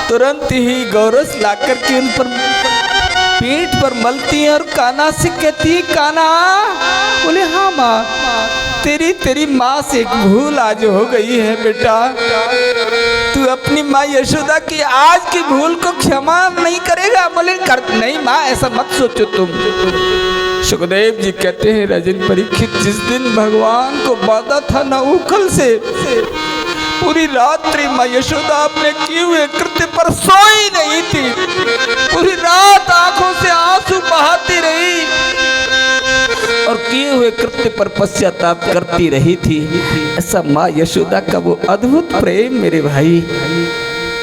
तुरंत ही गौरस लाकर के उन पर पीठ पर मलती है और कान्हा से कहती है, कान्हा। बोले हाँ माँ, तेरी माँ से एक भूल आज हो गई है बेटा। तू अपनी माँ यशोदा की आज की भूल को क्षमा नहीं करेगा? बोले नहीं माँ, ऐसा मत सोचो तुम। सुखदेव जी कहते हैं, राजन परीक्षित, जिस दिन भगवान को बाधा था ना उखल से, पूरी रात्रि माँ यशोदा अपने किए हुए कृत्य पर सोई नहीं थी। पूरी रात आंखों से आंसू बहाती रही और किए हुए कृत्य पर पश्चाताप करती रही थी। ऐसा माँ यशोदा का वो अद्भुत प्रेम मेरे भाई,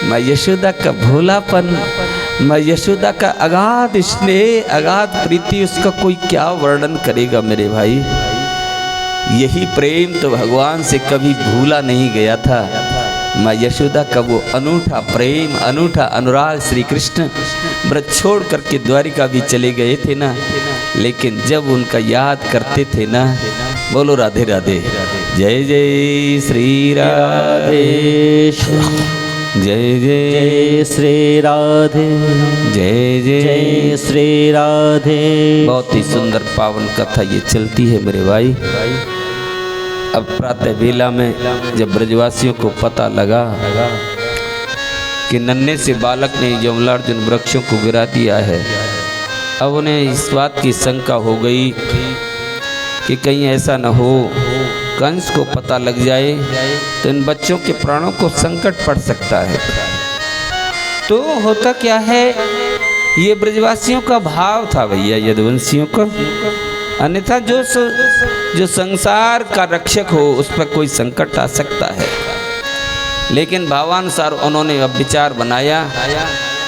माँ यशोदा का भोलापन, माँ यशोदा का अगाध स्नेह, अगाध प्रीति, उसका कोई क्या वर्णन करेगा मेरे भाई। यही प्रेम तो भगवान से कभी भूला नहीं गया था। माँ यशोदा का वो अनूठा प्रेम, अनूठा अनुराग श्री कृष्ण व्रत छोड़ करके द्वारिका भी चले गए थे ना, लेकिन जब उनका याद करते थे ना, बोलो राधे राधे, जय जय श्री राधे, जय जय श्री राधे, जय जय श्री राधे। बहुत ही सुंदर पावन कथा ये चलती है मेरे भाई। अब प्रातः बेला में जब ब्रजवासियों को पता लगा कि नन्हे से बालक ने यमलार्जुन वृक्षों को गिरा दिया है, अब उन्हें इस बात की शंका हो गई कि कहीं ऐसा न हो कंस को पता लग जाए तो इन बच्चों के प्राणों को संकट पड़ सकता है। तो होता क्या है, ये ब्रजवासियों का भाव था भैया, यदुवंशियों का। अन्यथा जो संसार का रक्षक हो उस पर कोई संकट आ सकता है, लेकिन भावानुसार उन्होंने अब विचार बनाया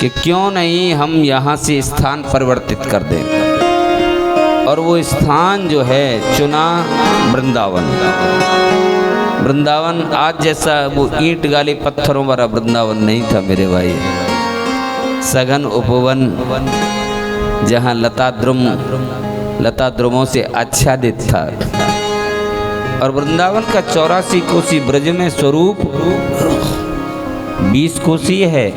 कि क्यों नहीं हम यहाँ से स्थान परिवर्तित कर दें। और वो स्थान जो है चुना वृंदावन। वृंदावन आज जैसा वो ईंट गाले पत्थरों वाला वृंदावन नहीं था मेरे भाई। सघन उपवन, जहाँ लता द्रुमों से आच्छादित था। और वृंदावन का 84 कोसी ब्रज में स्वरूप 20 कोसी है।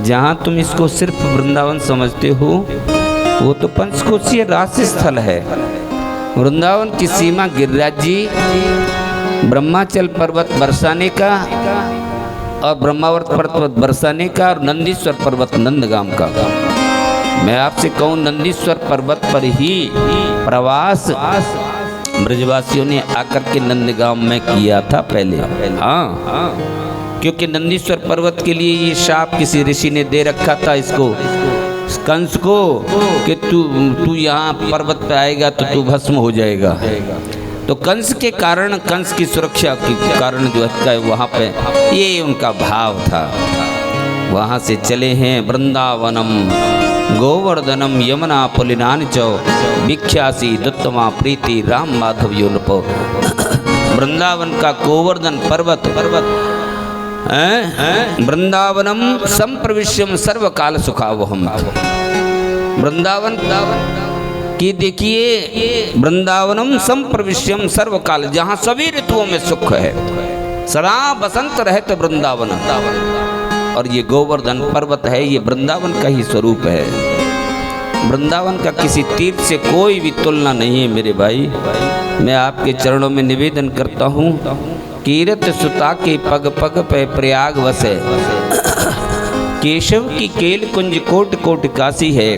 जहाँ तुम इसको सिर्फ वृंदावन समझते हो, वो तो पंचकोशीय रास स्थल है। वृंदावन की सीमा गिरिराज जी, ब्रह्माचल पर्वत बरसाने का और ब्रह्मावर्त पर्वत बरसाने का और नंदीश्वर पर्वत नंदगाम का। मैं आपसे कहूँ, नंदीश्वर पर्वत पर ही प्रवास ब्रजवासियों ने आकर के नंदगाम में किया था पहले। हाँ, क्योंकि नंदीश्वर पर्वत के लिए ये शाप किसी ऋषि ने दे रखा था इसको, कंस को, कि तू यहाँ पर्वत पे आएगा तो तू भस्म हो जाएगा। तो कंस के कारण, कंस की सुरक्षा के कारण जो है वहाँ पे ये उनका भाव था। वहाँ से चले हैं वृंदावनम गोवर्धनम यमुना पुलिनान चौ विख्यासी दुत्तमा प्रीति राम माधव योनपो। वृंदावन का गोवर्धन पर्वत वृंदावनम संप्रविश्यम सर्वकाल सुखावहम। वृंदावन की देखिए, वृंदावनम संप्रविश्यम सर्वकाल, जहाँ सभी ऋतुओं में सुख है, सदा बसंत रहते वृंदावन। और ये गोवर्धन पर्वत है, ये वृंदावन का ही स्वरूप है। वृंदावन का किसी तीर्थ से कोई भी तुलना नहीं है मेरे भाई। मैं आपके चरणों में निवेदन करता हूँ, कीरत सुता के पग पग पे प्रयाग वसे, केशव की केल कुंज कोट कोट काशी है।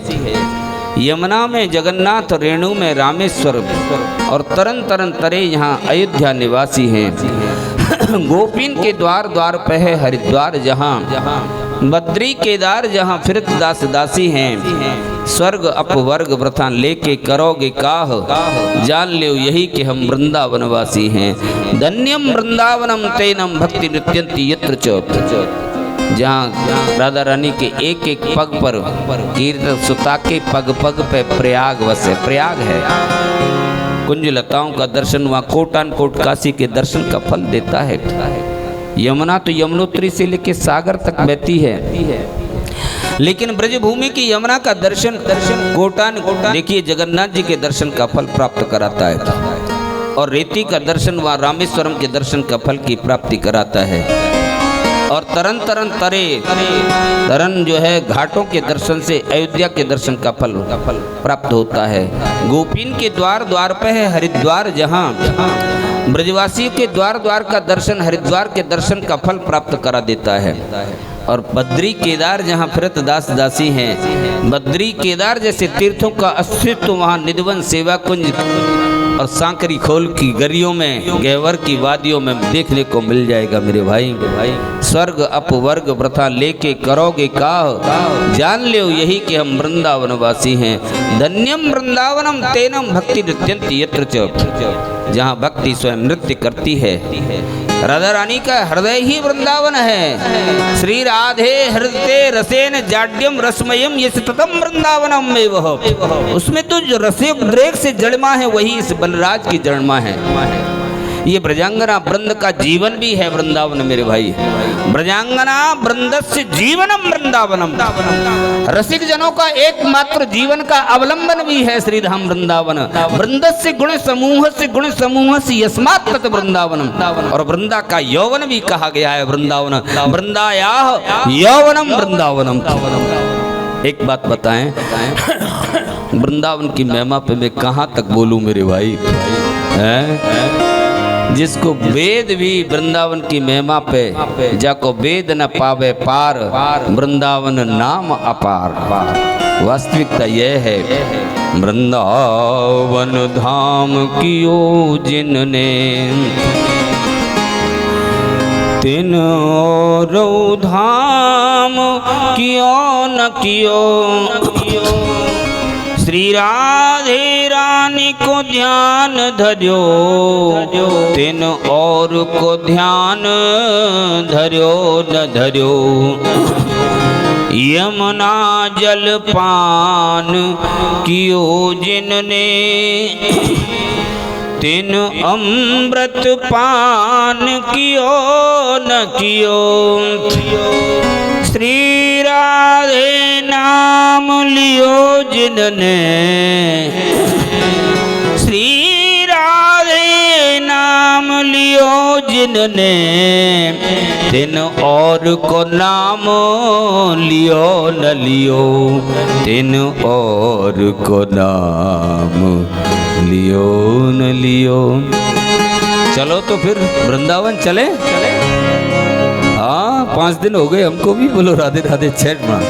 यमुना में जगन्नाथ, रेणु में रामेश्वर और तरन तरन तरे यहाँ अयोध्या निवासी हैं। गोपीन के द्वार द्वार पे है हरिद्वार, जहाँ बद्री केदार, जहाँ फिरत दास दासी हैं। स्वर्ग अपवर्ग व्रथा लेके करोगे काह, जान लो यही कि हम वृंदावनवासी हैं। धन्यम वृंदावनम तेनम भक्ति नृत्यंती यत्र च। जहाँ राधा रानी के एक एक पग पर, कीर्तन सुता के पग पग पे प्रयाग वसे, प्रयाग है। कुंज लताओं का दर्शन वहाँ कोटान कोट काशी के दर्शन का फल देता है। यमुना तो यमुनोत्री से लेके सागर तक बहती है, लेकिन ब्रजभूमि की यमुना का दर्शन कोटान देखिए जगन्नाथ जी के दर्शन का फल प्राप्त कराता है। और रेती का दर्शन वहाँ रामेश्वरम के दर्शन का फल की प्राप्ति कराता है। और तरन तरन तरे तरन जो है घाटों के दर्शन से अयोध्या के दर्शन का फल प्राप्त होता है। गोपीन के द्वार द्वार पे है हरिद्वार, जहाँ ब्रजवासियों के द्वार द्वार का दर्शन हरिद्वार के दर्शन का फल प्राप्त करा देता है। और बद्री केदार जहाँ फिरत दास दासी हैं, बद्री केदार जैसे तीर्थों का अस्तित्व वहाँ निधवन सेवा कुंज और सांकरी खोल की गरियों में गैवर की वादियों में देखने को मिल जाएगा मेरे भाई। स्वर्ग अपवर्ग व्रथा लेके करोगे काह, जान लो यही कि हम वृंदावन वासी हैं। धन्यम वृंदावनम तेनम भक्ति नृत्यंती यत्र च, जहाँ भक्ति स्वयं नृत्य करती है। राधा रानी का हृदय ही वृंदावन है। श्री राधे हृदय रसेन जाड्यम रसमयम ये सततम वृंदावनम में वह, उसमें तो जो रसे उद्रेक से जड़मा है वही इस बलराज की जड़मा है। ये ब्रजांगना वृंद का जीवन भी है वृंदावन मेरे भाई। ब्रजांगना वृंदस्य जीवनम वृंदावनम, रसिक जनों का एकमात्र जीवन का अवलंबन भी है श्रीधाम वृंदावन। वृंदस्य गुण समूह से यस्मात् तत् वृंदावनम, और वृंदा का यौवन भी कहा गया है वृंदावन। वृंदायाः यौवनम वृंदावनम। एक बात बताएं, वृंदावन की महिमा पे मैं कहाँ तक बोलूं मेरे भाई हैं? जिसको वेद भी वृंदावन की महिमा पे, जाको वेद न पावे पार, वृंदावन नाम अपार। वास्तविकता यह है, वृंदावन धाम कियो जिनने, तिन और धाम कियो न कियो। श्री राधे रानी को ध्यान धर्यो, तिन और को ध्यान धर्यो न धर्यो। यमुना जल पान कियो जिनने, तिन अमृत पान कियो न कियो। श्री राधे नाम लियो जिनने, श्री राधे नाम लियो जिनने, तिन और को नाम लियो न लियो, तिन और को नाम लियो न लियो। चलो तो फिर वृंदावन चले। हाँ 5 दिन हो गए हमको भी, बोलो राधे राधे छठ माँ।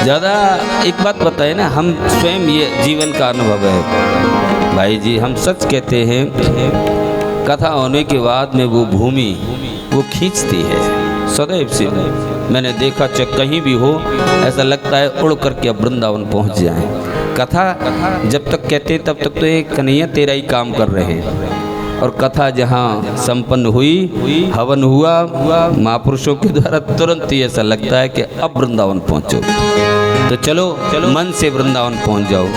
ज़्यादा एक बात बताए ना, हम स्वयं ये जीवन का अनुभव है भाई जी। हम सच कहते हैं, कथा होने के बाद में वो भूमि वो खींचती है सदैव से। मैंने देखा चाहे कहीं भी हो, ऐसा लगता है उड़ करके अब वृंदावन पहुँच जाए। कथा जब तक कहते तब तक तो ये कन्हैया तेरा ही काम कर रहे हैं, और कथा जहाँ संपन्न हुई, हवन हुआ महापुरुषों के द्वारा, तुरंत ही ऐसा लगता है कि अब वृंदावन पहुँचो। तो चलो मन से वृंदावन पहुँच जाओ।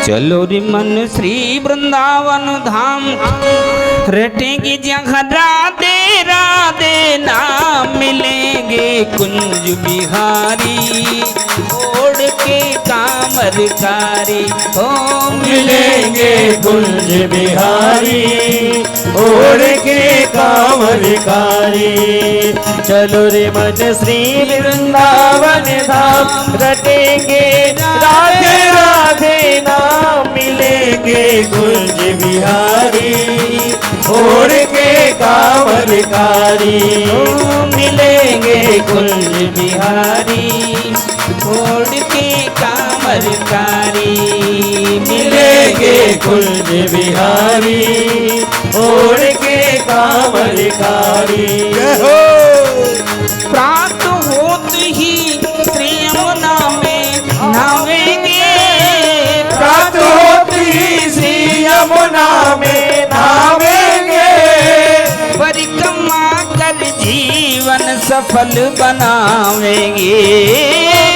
चलो रे मन श्री वृंदावन धाम, रटेंगे जहाँ राधे राधे नाम, मिलेंगे कुंज बिहारी ओढ़ के कामरकारी। हो मिलेंगे कुंज बिहारी ओढ़ के कामरकारी। चलो रे मन श्री वृंदावन धाम, रटेंगे राधे राधे नाम, मिलेंगे कुंज बिहारी ओढ़ के कामरकारी। मिलेंगे कुंज बिहारी ओढ़ के कामरकारी। मिलेंगे कुंज बिहारी ओढ़ के कामरकारी। प्रात होत ही श्री यमुना में नहावेंगे, प्रात होत ही श्री यमुना में नहावेंगे। परिक्रमा कर जीवन सफल बनावेंगे,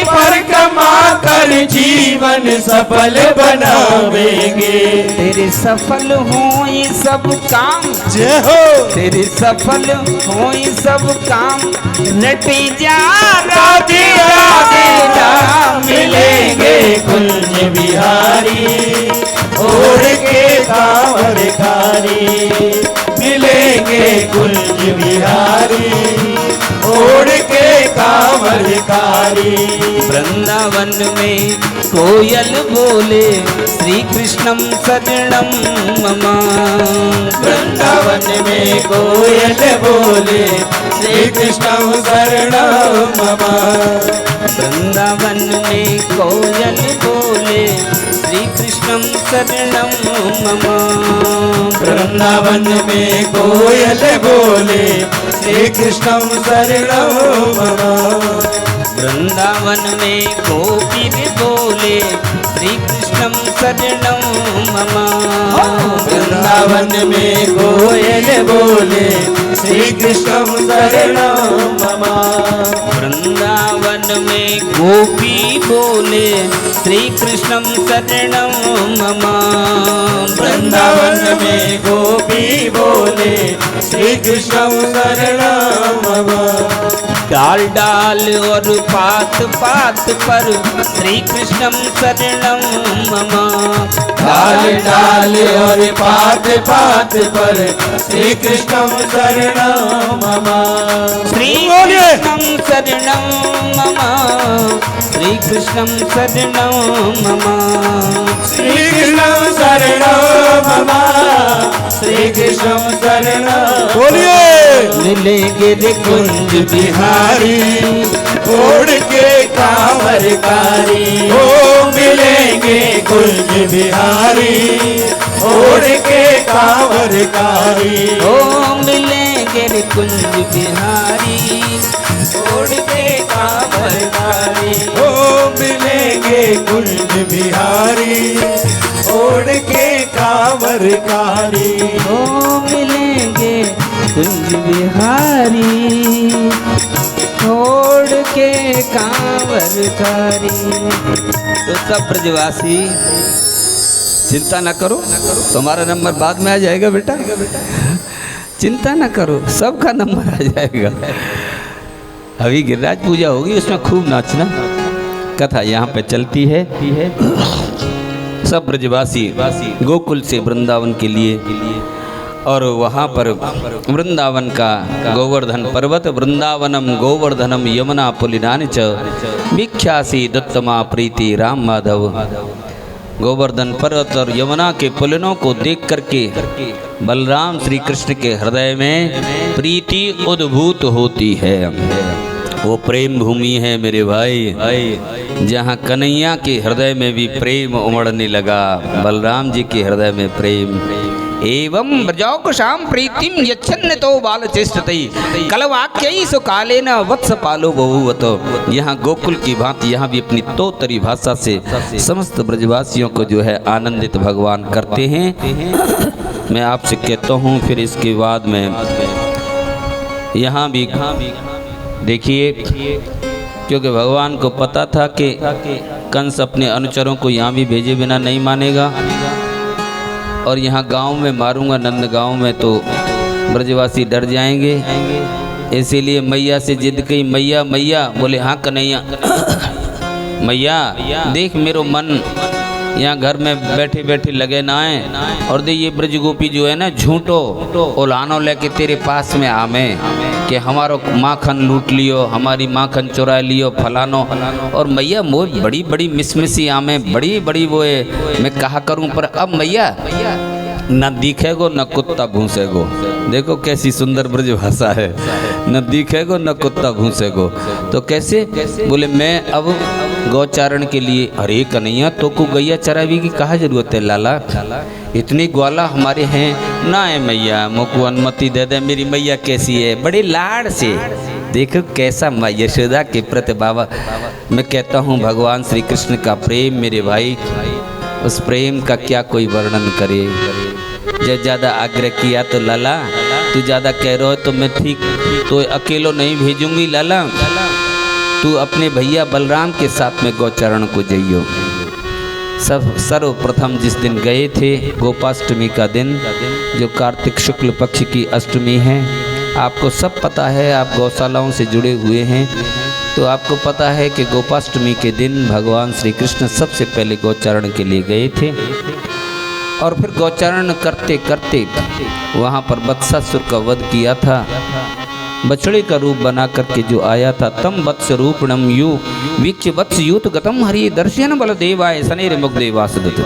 परिक्रमा कर जीवन सफल बनावेंगे। तेरे सफल हो ये सब काम, जय हो। तेरे सफल हो ये सब काम, रटे जा राधे राधे नाम, मिलेंगे कुंज बिहारी ओढ़ के कामरकारी। मिलेंगे कुंज बिहारी बिहारी। वृंदावन में कोयल बोले श्री कृष्णम शरणम मम। वृंदावन में कोयल बोले श्री कृष्ण शरणं मम। वृंदावन में कोयल बोले श्री कृष्णम शरणम मम। वृंदावन में कोयल बोले श्री कृष्ण शरणं मम। वृंदावन में गोपी बोले श्री कृष्णम शरणम मम। वृंदावन में कोयल बोले श्री कृष्ण शरणं मम। वृंदावन में गोपी बोले श्री कृष्णम शरणम मम। वृंदावन में गोपी बोले श्री कृष्ण शरणं मम। डाल डाल और पात पात पर श्री कृष्णम शरणम मम। डाल डाल और पात पात पर श्री कृष्ण शरणं मम। श्री कृष्णम शरणम मम। श्री कृष्णम शरणम मम। श्री कृष्ण शरणं मम। श्री कृष्ण शरणं बोलिए। मिलेंगे रे कुंज बिहारी ओढ़ के कांवरकारी। ओ मिलेंगे कुंज बिहारी ओढ़ के कांवरकारी। ओ मिलेंगे रे कुंज बिहारी ओढ़ के कांवरकारी। ओ मिलेंगे कुंज बिहारी ओढ़ के कांवरकारी। ओ मिलेंगे कुंज बिहारी छोड़ के कांवरकारी। तो सब ब्रजवासी चिंता न करो, तुम्हारा नंबर बाद में आ जाएगा बेटा। चिंता न करो, सबका नंबर आ जाएगा। अभी गिरिराज पूजा होगी, उसमें खूब नाचना। कथा यहाँ पे चलती है। सब ब्रजवासी गोकुल से वृंदावन के लिए, और वहाँ पर वृंदावन का गोवर्धन पर्वत, वृंदावनम गोवर्धनम यमुना पुलिनानि च भिक्षासी दत्तमा प्रीति राम माधव। गोवर्धन पर्वत और यमुना के पुलिनों को देख करके बलराम श्री कृष्ण के हृदय में प्रीति उद्भूत होती है। वो प्रेम भूमि है मेरे भाई, जहाँ कन्हैया के हृदय में भी प्रेम उमड़ने लगा। बलराम जी के हृदय में प्रेम। एवं ब्रजौकशाम प्रीतिम यच्छन्न तो बालचेष्टतै कलवाक्यै सुकालेन वत्स पालो बहुवतो। यहाँ गोकुल की भांति यहाँ भी अपनी तोतरी भाषा से समस्त ब्रजवासियों को जो है आनंदित भगवान करते हैं। मैं आपसे कहता हूँ, फिर इसके बाद में यहाँ भी देखिए, क्योंकि भगवान को पता था कि कंस अपने अनुचरों को यहाँ भी भेजे बिना नहीं मानेगा, और यहाँ गांव में मारूंगा, नंद गांव में, तो ब्रजवासी डर जाएंगे। इसीलिए मैया से जिद की, मैया मैया। बोले हाँ कन्हैया। मैया देख मेरो मन यहाँ घर में बैठे बैठे लगे ना है, और दे ये ब्रज गोपी जो है ना झूठो ओलानो लेके तेरे पास में आमे कि हमारो माखन लूट लियो, हमारी माखन चुरा लियो फलानो। और मैया मोर बड़ी बड़ी मिसमिसी आमे, बड़ी बड़ी वो है, मैं कहा करूं, पर अब मैया न दिखेगो न कुत्ता भूसेगो। देखो कैसी सुंदर ब्रज भाषा है, न दिखेगो न कुत्ता भूसेगो। तो कैसे? बोले मैं अब गौचारण के लिए। अरे कन्हैया, तो को गैया चरावी की कहाँ जरूरत है लाला, इतनी ग्वाला हमारे हैं ना है। मैया मोको अनुमति दे दे। मेरी मैया कैसी है, बड़े लाड़ से। देखो कैसा माँ यशोदा के प्रति बाबा, मैं कहता हूँ भगवान श्री कृष्ण का प्रेम मेरे भाई, उस प्रेम का क्या कोई वर्णन करे। जब ज़्यादा आग्रह किया तो लाला तू ज़्यादा कह रहे हो तो मैं ठीक तो अकेलो नहीं भेजूंगी लाला, तू अपने भैया बलराम के साथ में गौचरण को जाइयो। सब सर्वप्रथम जिस दिन गए थे, गोपाष्टमी का दिन, जो कार्तिक शुक्ल पक्ष की अष्टमी है, आपको सब पता है, आप गौशालाओं से जुड़े हुए हैं तो आपको पता है कि गोपाष्टमी के दिन भगवान श्री कृष्ण सबसे पहले गौचरण के लिए गए थे। और फिर गौचरण करते करते वहाँ पर वत्सासुर का वध किया था। बछड़े का रूप बना करके जो आया था, तम वत्स रूपणम यू वीक्ष वत्स यूत गतम हरि दर्शन बल देवाय सनेर मुख देवासदत।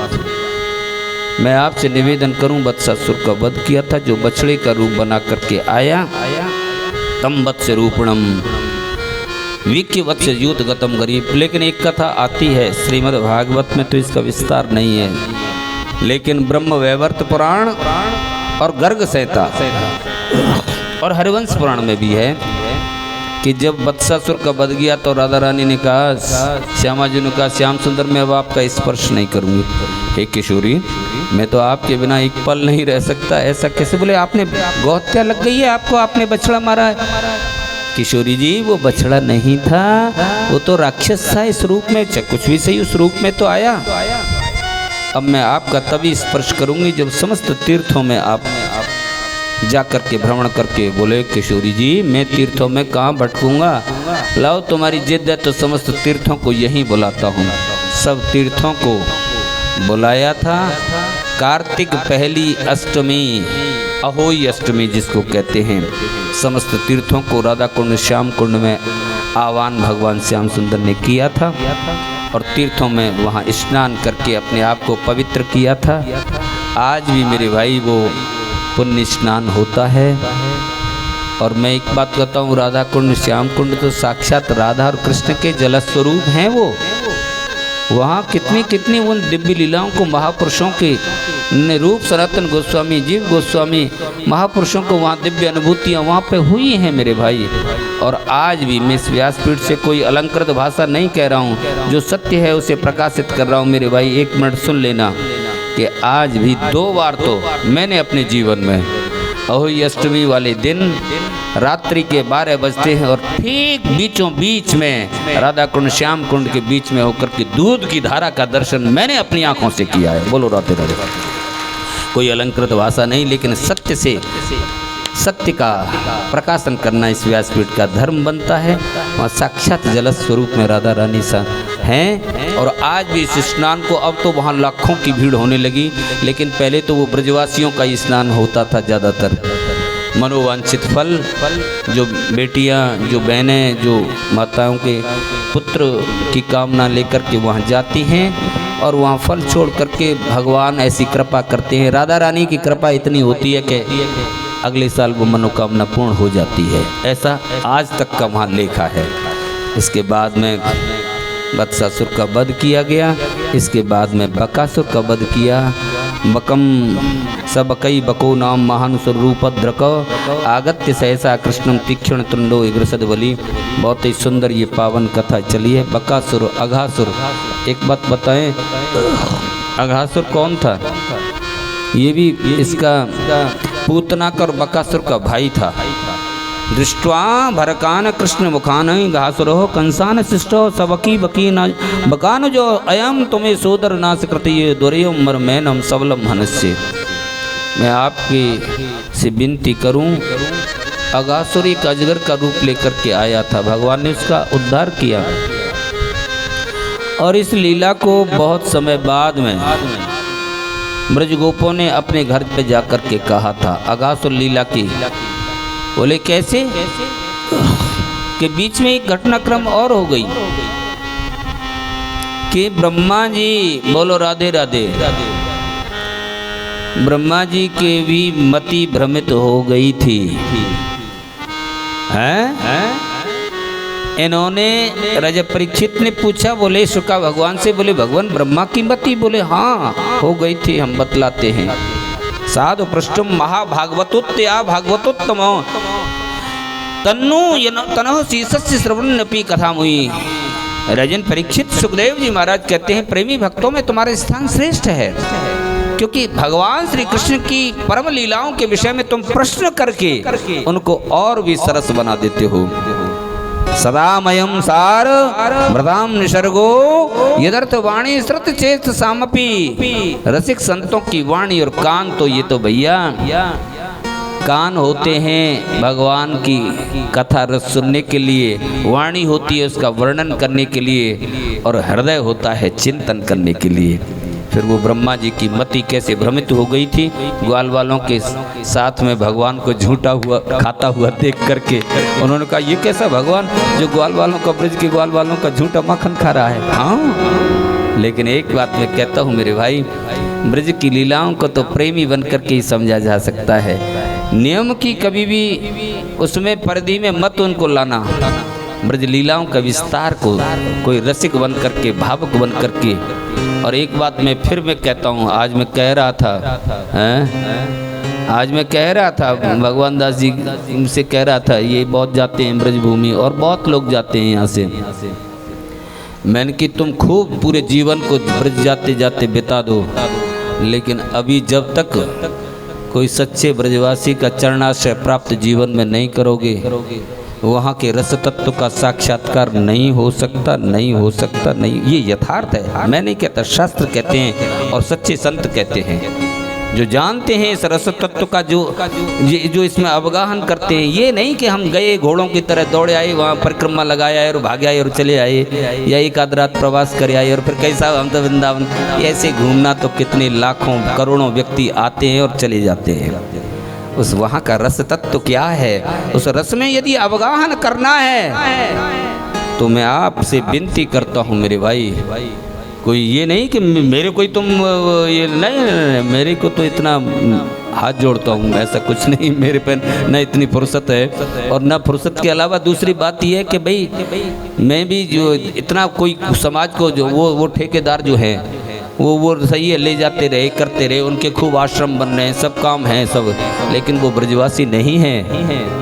मैं आपसे निवेदन करूं, वत्सासुर का वध किया था जो बछड़े का रूप बना करके आया, तम वत्स रूपणम वीक्ष वत्स यूत गतम गरीब। लेकिन एक कथा आती है श्रीमद् भागवत में, तो इसका विस्तार नहीं है, लेकिन ब्रह्म वैवर्त पुराण और गर्ग संहिता और हरिवंश पुराण में भी है कि जब वत्सासुर का वध गया तो राधा रानी ने कहा, श्यामा जी ने कहा, श्याम सुंदर मैं अब आपका स्पर्श नहीं करूंगी। हे किशोरी, मैं तो आपके बिना एक पल नहीं रह सकता। ऐसा कैसे? बोले आपने गौहत्या लग गई है आपको, आपने बछड़ा मारा है। किशोरी जी वो बछड़ा नहीं था, वो तो राक्षस था इस रूप में, कुछ भी सही उस रूप में तो आया। अब मैं आपका तभी स्पर्श करूंगी जब समस्त तीर्थों में आप जा कर के भ्रमण करके। बोले किशोरी जी मैं तीर्थों में कहाँ भटकूंगा, लाओ तुम्हारी जिद है तो समस्त तीर्थों को यहीं बुलाता हूँ। सब तीर्थों को बुलाया था। कार्तिक पहली अष्टमी, अहोई अष्टमी जिसको कहते हैं, समस्त तीर्थों को राधा कुंड श्याम कुंड में आह्वान भगवान श्याम सुंदर ने किया था और तीर्थों में वहाँ स्नान करके अपने आप को पवित्र किया था। आज भी मेरे भाई वो पुण्य स्नान होता है। और मैं एक बात कहता हूँ, राधा कुंड श्याम कुंड तो साक्षात राधा और कृष्ण के जल स्वरूप हैं। वो वहाँ कितनी कितनी उन दिव्य लीलाओं को महापुरुषों के रूप सनातन गोस्वामी, जीव गोस्वामी, महापुरुषों को वहाँ दिव्य अनुभूतियाँ वहाँ पे हुई हैं मेरे भाई। और आज भी मैं इस व्यासपीठ से कोई अलंकृत भाषा नहीं कह रहा हूँ, जो सत्य है उसे प्रकाशित कर रहा हूँ मेरे भाई। एक मिनट सुन लेना कि आज भी 2 बार तो मैंने अपने जीवन में अहोई अष्टमी वाले दिन रात्रि के 12 बजते हैं और ठीक बीचों बीच में राधा कुंड श्याम कुंड के बीच में होकर के दूध की धारा का दर्शन मैंने अपनी आंखों से किया है। बोलो राधे राधे। कोई अलंकृत भाषा नहीं, लेकिन सत्य से सत्य का प्रकाशन करना इस व्यासपीठ का धर्म बनता है। वहाँ साक्षात जल स्वरूप में राधा रानी सा हैं। और आज भी इस स्नान को, अब तो वहाँ लाखों की भीड़ होने लगी, लेकिन पहले तो वो ब्रजवासियों का ही स्नान होता था ज़्यादातर। मनोवांछित फल, जो बेटियाँ, जो बहनें, जो माताओं के पुत्र की कामना लेकर के वहाँ जाती हैं और वहाँ फल छोड़ करके भगवान ऐसी कृपा करते हैं। राधा रानी की कृपा इतनी होती है कि अगले साल वो मनोकामना पूर्ण हो जाती है। ऐसा आज तक का वहाँ लेखा है। इसके बाद में वत्सासुर का वध किया गया। इसके बाद में बकासुर का वध किया। बकम सबकई बको नाम महानुसुर रूपद्रक आगत्य सहसा कृष्णम तीक्ष्ण तुंडो इग्रसद बलि। बहुत ही सुंदर ये पावन कथा चली है। बकासुर, अघासुर, एक बात बताएं, अघासुर कौन था? ये भी इसका पूतनाकर और बकासुर का भाई था। दृष्ट्वा भरकान कृष्ण मुखान घासुरो कंसान शिष्टो सबकी बकी न बकान जो अयम तुम्हें सोदर नाश कृति दुर्यो मर मैनम सबलम हनस्य। मैं आपकी से विनती करूं, अगासुर एक अजगर का रूप लेकर के आया था, भगवान ने उसका उद्धार किया। और इस लीला को बहुत समय बाद में ब्रजगोपों ने अपने घर पे जाकर के कहा था अगासुर लीला की। बोले कैसे? के बीच में एक घटनाक्रम और हो गई कि ब्रह्मा जी, बोलो राधे राधे, ब्रह्मा जी के भी मति भ्रमित हो गई थी। हैं? इन्होंने राजा परीक्षित ने पूछा, बोले शुका भगवान से, बोले भगवान ब्रह्मा की मति? बोले हाँ हो गई थी, हम बतलाते हैं। साधु पृष्ठम महाभागवतोत्या भागवतोत्तम तन्नु तनः शीर्षस्य श्रवणपि कथा मुई। राजन परीक्षित, सुखदेव जी महाराज कहते हैं प्रेमी भक्तों में तुम्हारा स्थान श्रेष्ठ है, क्योंकि भगवान श्री कृष्ण की परम लीलाओं के विषय में तुम प्रश्न करके उनको और भी सरस बना देते हो। सदामयम सार मृदाम निसर्गो यदर्थ वाणी श्रुत चेत सामपी। रसिक संतों की वाणी और कान, तो ये तो भैया कान होते हैं भगवान की कथा रस सुनने के लिए, वाणी होती है उसका वर्णन करने के लिए, और हृदय होता है चिंतन करने के लिए। फिर वो ब्रह्मा जी की मति कैसे भ्रमित हो गई थी ग्वाल वालों के साथ में भगवान को झूठा हुआ खाता हुआ देख करके। उन्होंने कहा ये कैसा भगवान जो ग्वाल वालों का, ब्रज के ग्वाल वालों का झूठा मक्खन खा रहा है। हाँ, लेकिन एक बात मैं कहता हूँ मेरे भाई, ब्रज की लीलाओं को तो प्रेमी बन करके ही समझा जा सकता है। नियम की कभी भी उसमें परिधि में मत उनको लाना। ब्रज लीलाओं का विस्तार को कोई रसिक बन करके, भावुक बन करके। और एक बात मैं कहता हूँ, आज मैं कह रहा था भगवान दास जी से कह रहा था, ये बहुत जाते हैं ब्रजभूमि और बहुत लोग जाते हैं यहाँ से। मैंने कि तुम खूब पूरे जीवन को ब्रज जाते जाते बिता दो, लेकिन अभी जब तक कोई सच्चे ब्रजवासी का चरणाश्रय प्राप्त जीवन में नहीं करोगे, वहाँ के रस तत्व का साक्षात्कार नहीं हो सकता। नहीं, ये यथार्थ है। मैं नहीं कहता, शास्त्र कहते हैं और सच्चे संत कहते हैं जो जानते हैं इस रस तत्व का, जो इसमें अवगाहन करते हैं। ये नहीं कि हम गए घोड़ों की तरह दौड़े आए, वहाँ परिक्रमा लगाए आए और भागे आए और चले आए, या एक आध रात प्रवास कर आए और फिर कैसा हम तो वृंदावन। ऐसे घूमना तो कितने लाखों करोड़ों व्यक्ति आते हैं और चले जाते हैं। उस वहाँ का रस तत्व क्या है, उस रस में यदि अवगाहन करना है तो मैं आपसे विनती करता हूँ मेरे भाई, कोई ये नहीं कि मेरे कोई तुम ये नहीं, मेरे को तो इतना हाथ जोड़ता हूँ, ऐसा कुछ नहीं मेरे पे न इतनी फुर्सत है। और न फुर्सत के अलावा दूसरी बात यह है कि भाई मैं भी जो इतना कोई समाज को जो वो ठेकेदार जो है वो सही है, ले जाते रहे करते रहे, उनके खूब आश्रम बन रहे हैं, सब काम हैं सब, लेकिन वो ब्रजवासी नहीं है।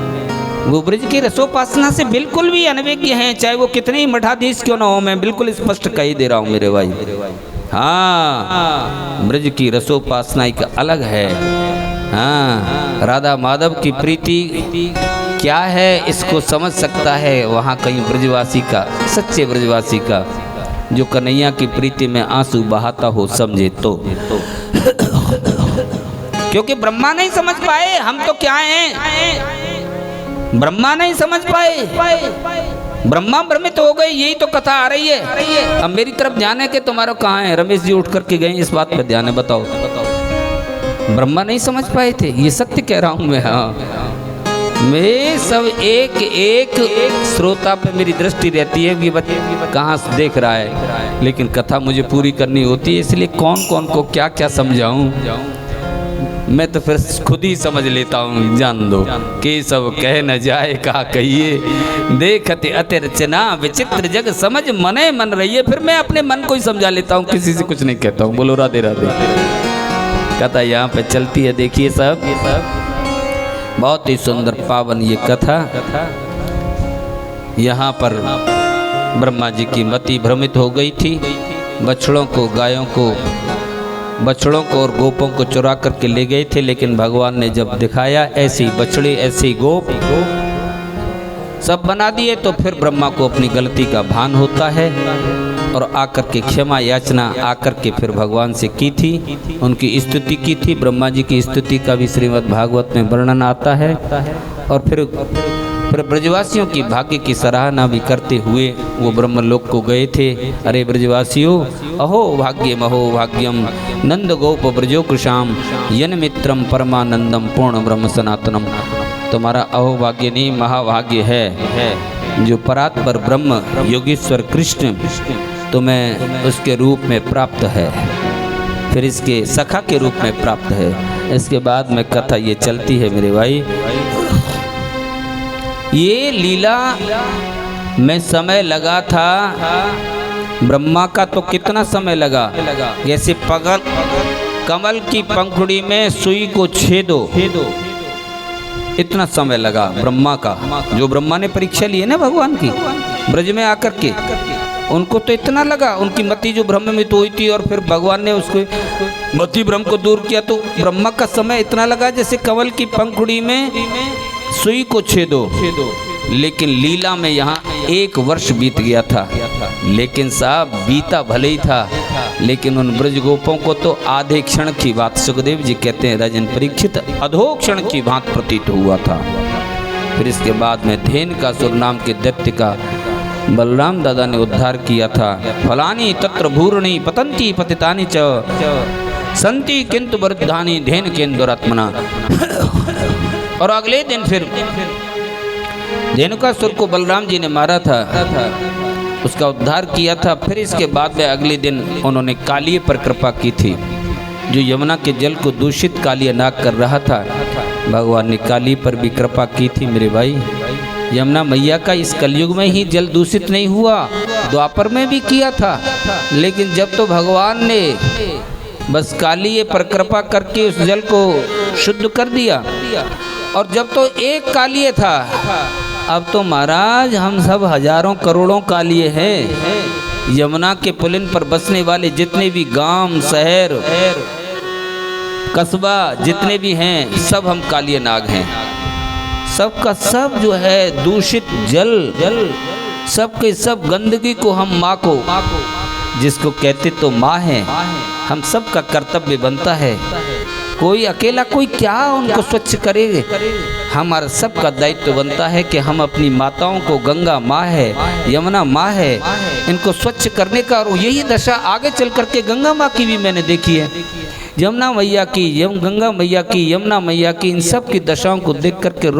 वो ब्रज की रसोपासना से बिल्कुल भी अनभिज्ञ हैं, चाहे वो कितने ही मठाधीश क्यों ना हो। मैं बिल्कुल स्पष्ट कह ही दे रहा हूँ मेरे भाई। हाँ, ब्रज की रसोपासना एक अलग है। हाँ, राधा माधव की प्रीति क्या है इसको समझ सकता है वहाँ कहीं ब्रजवासी का, सच्चे ब्रजवासी का, जो कन्हैया की प्रीति में आंसू बहाता हो, समझे तो। क्योंकि ब्रह्मा नहीं समझ पाए हम तो क्या हैं, ब्रह्मा नहीं समझ पाए, ब्रह्मा भ्रमित हो गए। यही तो कथा आ रही है। अब मेरी तरफ ध्यान है कि तुम्हारा कहाँ है, रमेश जी उठ करके गए, इस बात पर ध्यान है, बताओ। ब्रह्मा नहीं समझ पाए थे, ये सत्य कह रहा हूँ मैं। हाँ, मैं सब एक श्रोता पे मेरी दृष्टि रहती है कि बच्चे कहाँ से देख रहा है, लेकिन कथा मुझे पूरी करनी होती है, इसलिए कौन कौन को क्या क्या समझाऊं मैं तो फिर खुद ही समझ लेता हूँ। जान दो कि सब कह न जाए कहा कहिए, देखते अति रचना विचित्र जग समझ मने मन रही है। फिर मैं अपने मन को ही समझा लेता हूँ, किसी से कुछ नहीं कहता हूँ। बोलो राधे राधे। कथा यहाँ पे चलती है, देखिए सब बहुत ही सुंदर पावन ये कथा। यहाँ पर ब्रह्मा जी की मति भ्रमित हो गई थी। बछड़ों को, गायों को, बछड़ों को और गोपों को चुरा करके ले गए थे, लेकिन भगवान ने जब दिखाया ऐसी बछड़े ऐसी गोप सब बना दिए, तो फिर ब्रह्मा को अपनी गलती का भान होता है और आकर के क्षमा याचना आकर के फिर भगवान से की थी, उनकी स्तुति की थी। ब्रह्मा जी की स्तुति का भी श्रीमद् भागवत में वर्णन आता है। और फिर ब्रजवासियों की भाग्य की सराहना भी करते हुए वो ब्रह्मलोक को गए थे। अरे ब्रजवासियों, अहो भाग्यम अहो भाग्यम नंद गोप ब्रजो कृशाम यन मित्रम परमानंदम पूर्ण ब्रह्म सनातनम। तुम्हारा अहो भाग्य नहीं, महाभाग्य है जो परात्पर ब्रह्म योगेश्वर कृष्ण तुम्हें उसके रूप में प्राप्त है, फिर इसके सखा के रूप में प्राप्त है। इसके बाद में कथा ये चलती है मेरे भाई। ये लीला में समय लगा था ब्रह्मा का, तो कितना समय लगा, जैसे कमल की पंखुड़ी में सुई को छेदो, इतना समय लगा ब्रह्मा का। जो ब्रह्मा ने परीक्षा ली है ना भगवान की ब्रज में आकर के, उनको तो इतना लगा, उनकी मति जो भ्रमित हुई थी और फिर भगवान ने उसको मति भ्रम को दूर किया, तो ब्रह्मा का समय इतना लगा जैसे कमल की पंखुड़ी में सुई को छेदो। लेकिन लीला में यहाँ 1 वर्ष बीत गया था। लेकिन साहब बीता भले ही था, लेकिन उन ब्रज गोपों को तो आधे क्षण की बात, सुखदेव जी कहते हैं राजन परीक्षित, अधो क्षण की बात प्रतीत हुआ था। फिर इसके बाद में धेन का सुर नाम के दैत्य का बलराम दादा ने उद्धार किया था। फलानी तत्र भूरणी पतंती पतितानि च संति किंतु वृद्धानि धेन केंद्रात्मना। और अगले दिन फिर धेनुकासुर को बलराम जी ने मारा था, उसका उद्धार किया था। फिर इसके बाद में अगले दिन उन्होंने कालिए पर कृपा की थी, जो यमुना के जल को दूषित कालिया नाग कर रहा था। भगवान ने काली पर भी कृपा की थी मेरे भाई। यमुना मैया का इस कलयुग में ही जल दूषित नहीं हुआ, द्वापर में भी किया था, लेकिन जब तो भगवान ने बस कालिए पर कृपा करके उस जल को शुद्ध कर दिया, और जब तो एक कालिए था, अब तो महाराज हम सब हजारों करोड़ों कालिए हैं। यमुना के पुलिन पर बसने वाले जितने भी गांव शहर कस्बा जितने भी हैं, सब हम कालिए नाग हैं। सब का सब जो है दूषित जल सब के सब गंदगी को हम माँ को, जिसको कहते तो माँ है, हम सब का कर्तव्य बनता है। कोई अकेला कोई क्या उनको स्वच्छ करे, हमारा सब का दायित्व बनता है कि हम अपनी माताओं को, गंगा माँ है, यमुना माँ है, इनको स्वच्छ करने का। और यही दशा आगे चल करके गंगा माँ की भी मैंने देखी है, यमुना मैया की, गंगा मैया की, यमुना मैया की, इन सब की दशाओं को देख करके रोज